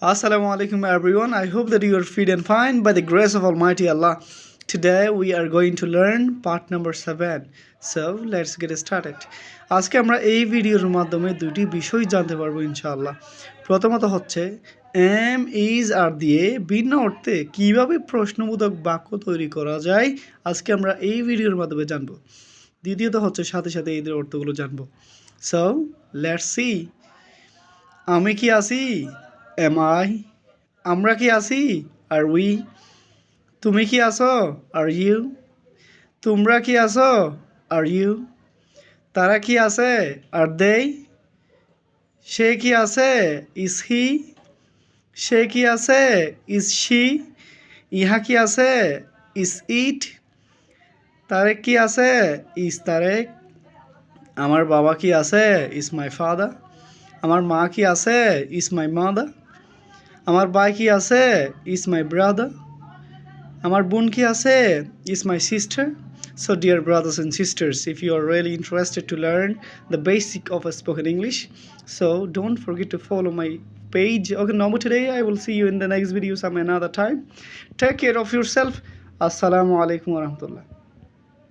Assalamu alaikum everyone. I hope that you are fit and fine by the grace of Almighty Allah. Today we are going to learn part number 7. So let's get started. আজকে আমরা এই ভিডিওর মাধ্যমে দুটি বিষয় জানতে পারবো ইনশাআল্লাহ। প্রথমত হচ্ছে এম ইজ আর দিয়ে ভিন্ন অর্থে কিভাবে প্রশ্নবোধক বাক্য তৈরি করা যায় আজকে আমরা এই ভিডিওর মাধ্যমে জানবো। দ্বিতীয়ত হচ্ছে সাথে সাথে এদের অর্থগুলো জানবো। So let's see. আমি কি আছি? Am I? আমরা কি আছি? Are we? তুমি কি আছো? Are you? তোমরা কি আছো? Are you? তারা কি আছে? Are they? সে কি আছে? Is he? সে কি আছে? Is she? ইহা কি আছে? Is it? তারেক কি আছে? Is তারেক? আমার বাবা কি আছে? Is my father? আমার মা কি আছে? Is my mother? আমার ভাই কি আছে? Is my brother? আমার বোন কি আছে? Is my sister? So dear brothers and sisters, if you are really interested to learn the basic of a spoken English, so don't forget to follow my page. Okay, now today I will see you in the next video some another time. Take care of yourself. Assalamu alaikum warahmatullah.